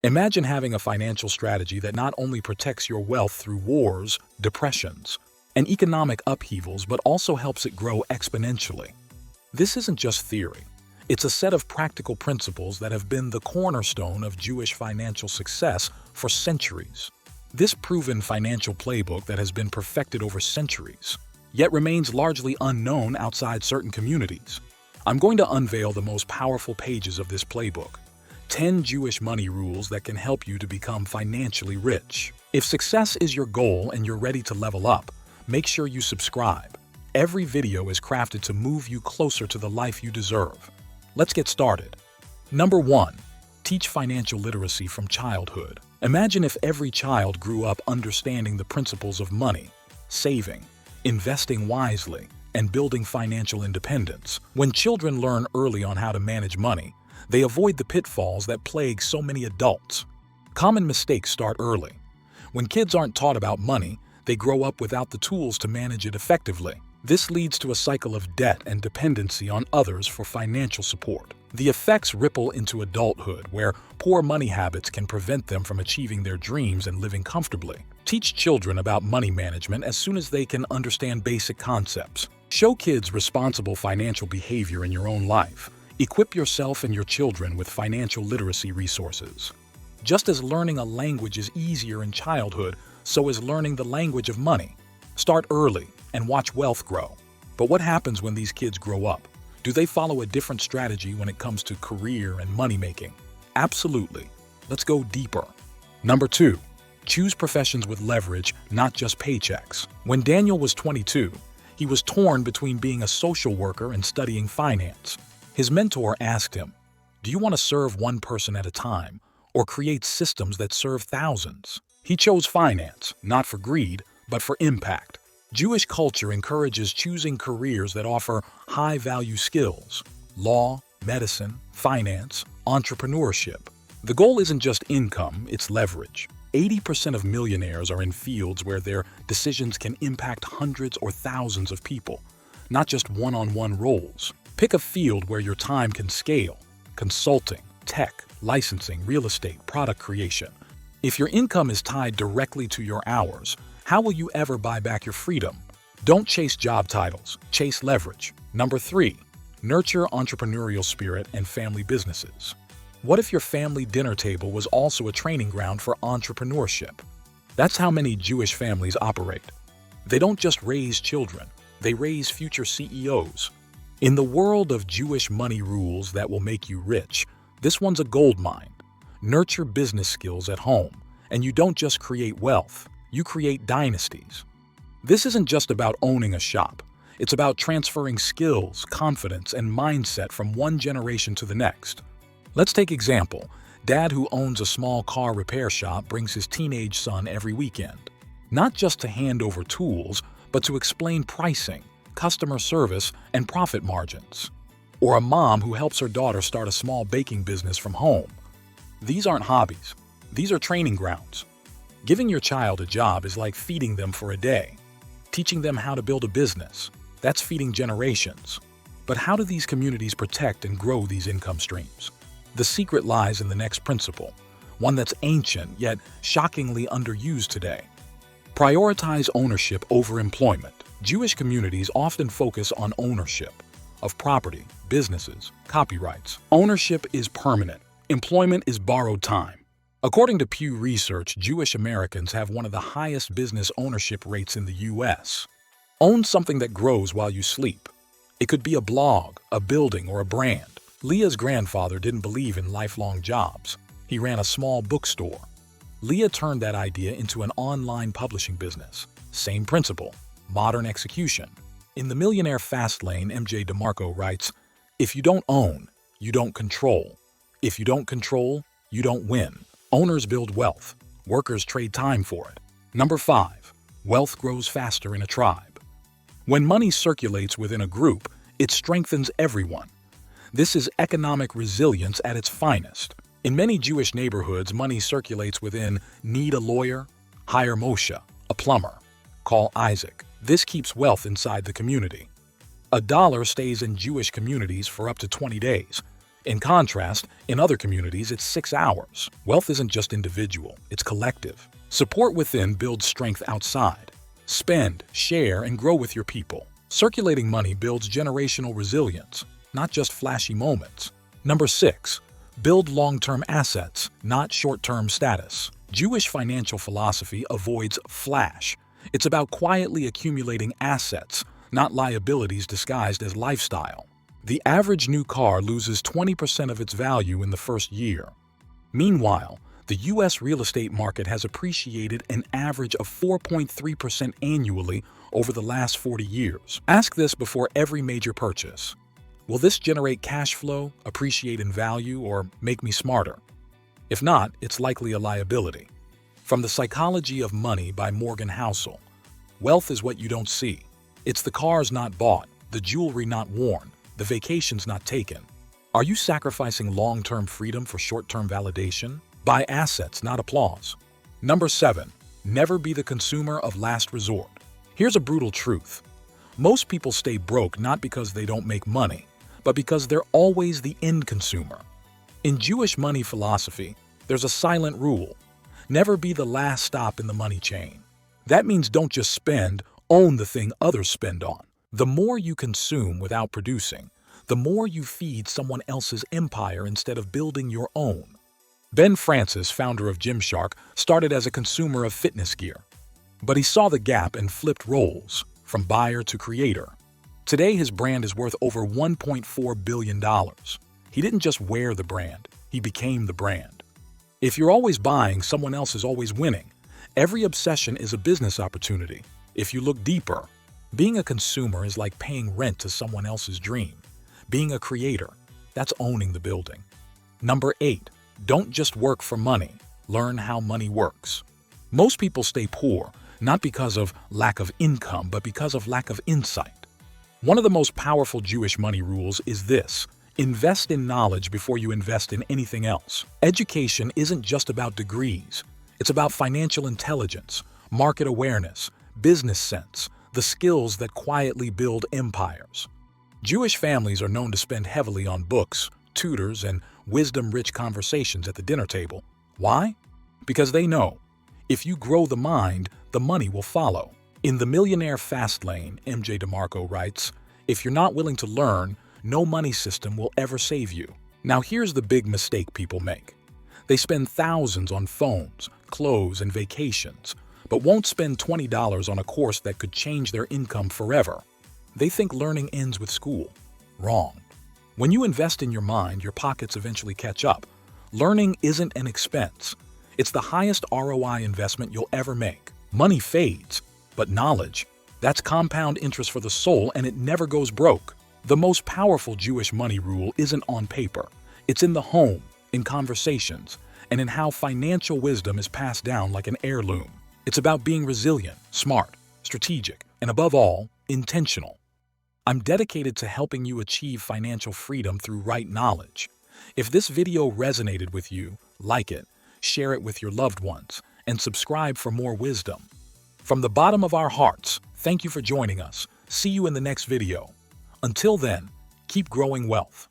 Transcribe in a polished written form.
Imagine having a financial strategy that not only protects your wealth through wars, depressions, and economic upheavals, but also helps it grow exponentially. This isn't just theory. It's a set of practical principles that have been the cornerstone of Jewish financial success for centuries. This proven financial playbook that has been perfected over centuries, yet remains largely unknown outside certain communities. I'm going to unveil the most powerful pages of this playbook, 10 Jewish money rules that can help you to become financially rich. If success is your goal and you're ready to level up, make sure you subscribe. Every video is crafted to move you closer to the life you deserve. Let's get started. Number 1. Teach financial literacy from childhood. Imagine if every child grew up understanding the principles of money, saving, investing wisely, and building financial independence. When children learn early on how to manage money, they avoid the pitfalls that plague so many adults. Common mistakes start early. When kids aren't taught about money, they grow up without the tools to manage it effectively. This leads to a cycle of debt and dependency on others for financial support. The effects ripple into adulthood, where poor money habits can prevent them from achieving their dreams and living comfortably. Teach children about money management as soon as they can understand basic concepts. Show kids responsible financial behavior in your own life. Equip yourself and your children with financial literacy resources. Just as learning a language is easier in childhood, so is learning the language of money. Start early and watch wealth grow. But what happens when these kids grow up? Do they follow a different strategy when it comes to career and money making? Absolutely. Let's go deeper. Number 2. Choose professions with leverage, not just paychecks. When Daniel was 22, he was torn between being a social worker and studying finance. His mentor asked him, "Do you want to serve one person at a time or create systems that serve thousands?" He chose finance, not for greed, but for impact. Jewish culture encourages choosing careers that offer high-value skills: law, medicine, finance, entrepreneurship. The goal isn't just income, it's leverage. 80% of millionaires are in fields where their decisions can impact hundreds or thousands of people, not just one-on-one roles. Pick a field where your time can scale: consulting, tech, licensing, real estate, product creation. If your income is tied directly to your hours, how will you ever buy back your freedom? Don't chase job titles, chase leverage. Number 3. Nurture entrepreneurial spirit and family businesses. What if your family dinner table was also a training ground for entrepreneurship? That's how many Jewish families operate. They don't just raise children, they raise future CEOs. In the world of Jewish money rules that will make you rich, this one's a gold mine. Nurture business skills at home, and you don't just create wealth, you create dynasties. This isn't just about owning a shop. It's about transferring skills, confidence, and mindset from one generation to the next. Let's take example. Dad who owns a small car repair shop brings his teenage son every weekend, not just to hand over tools, but to explain pricing, customer service, and profit margins. Or a mom who helps her daughter start a small baking business from home. These aren't hobbies. These are training grounds. Giving your child a job is like feeding them for a day. Teaching them how to build a business, that's feeding generations. But how do these communities protect and grow these income streams? The secret lies in the next principle, one that's ancient yet shockingly underused today. Prioritize ownership over employment. Jewish communities often focus on ownership of property, businesses, copyrights. Ownership is permanent. Employment is borrowed time. According to Pew Research, Jewish Americans have one of the highest business ownership rates in the U.S. Own something that grows while you sleep. It could be a blog, a building, or a brand. Leah's grandfather didn't believe in lifelong jobs. He ran a small bookstore. Leah turned that idea into an online publishing business. Same principle, modern execution. In The Millionaire Fastlane, MJ DeMarco writes, "If you don't own, you don't control. If you don't control, you don't win. Owners build wealth. Workers trade time for it." Number 5. Wealth grows faster in a tribe. When money circulates within a group, it strengthens everyone. This is economic resilience at its finest. In many Jewish neighborhoods, money circulates within need a lawyer, hire Moshe, a plumber, call Isaac. This keeps wealth inside the community. $1 stays in Jewish communities for up to 20 days. In contrast, in other communities, it's 6 hours. Wealth isn't just individual, it's collective. Support within builds strength outside. Spend, share, and grow with your people. Circulating money builds generational resilience, not just flashy moments. Number 6. Build long-term assets, not short-term status. Jewish financial philosophy avoids flash. It's about quietly accumulating assets, not liabilities disguised as lifestyle. The average new car loses 20% of its value in the first year. Meanwhile, the U.S. real estate market has appreciated an average of 4.3% annually over the last 40 years. Ask this before every major purchase. Will this generate cash flow, appreciate in value, or make me smarter? If not, it's likely a liability. From The Psychology of Money by Morgan Housel. Wealth is what you don't see. It's the cars not bought, the jewelry not worn, the vacations not taken. Are you sacrificing long-term freedom for short-term validation? Buy assets, not applause. Number 7. Never be the consumer of last resort. Here's a brutal truth. Most people stay broke not because they don't make money, but because they're always the end consumer. In Jewish money philosophy, there's a silent rule. Never be the last stop in the money chain. That means don't just spend, own the thing others spend on. The more you consume without producing, the more you feed someone else's empire instead of building your own. Ben Francis, founder of Gymshark, started as a consumer of fitness gear. But he saw the gap and flipped roles, from buyer to creator. Today, his brand is worth over $1.4 billion. He didn't just wear the brand, he became the brand. If you're always buying, someone else is always winning. Every obsession is a business opportunity. If you look deeper, being a consumer is like paying rent to someone else's dream. Being a creator, that's owning the building. Number 8. Don't just work for money. Learn how money works. Most people stay poor, not because of lack of income, but because of lack of insight. One of the most powerful Jewish money rules is this: invest in knowledge before you invest in anything else. Education isn't just about degrees. It's about financial intelligence, market awareness, business sense, the skills that quietly build empires. Jewish families are known to spend heavily on books, tutors, and wisdom-rich conversations at the dinner table. Why? Because they know, if you grow the mind, the money will follow. In The Millionaire Fastlane, MJ DeMarco writes, "If you're not willing to learn, no money system will ever save you." Now here's the big mistake people make. They spend thousands on phones, clothes, and vacations, but won't spend $20 on a course that could change their income forever. They think learning ends with school. Wrong. When you invest in your mind, your pockets eventually catch up. Learning isn't an expense. It's the highest ROI investment you'll ever make. Money fades, but knowledge, that's compound interest for the soul, and it never goes broke. The most powerful Jewish money rule isn't on paper. It's in the home, in conversations, and in how financial wisdom is passed down like an heirloom. It's about being resilient, smart, strategic, and above all, intentional. I'm dedicated to helping you achieve financial freedom through right knowledge. If this video resonated with you, like it, share it with your loved ones, and subscribe for more wisdom. From the bottom of our hearts, thank you for joining us. See you in the next video. Until then, keep growing wealth.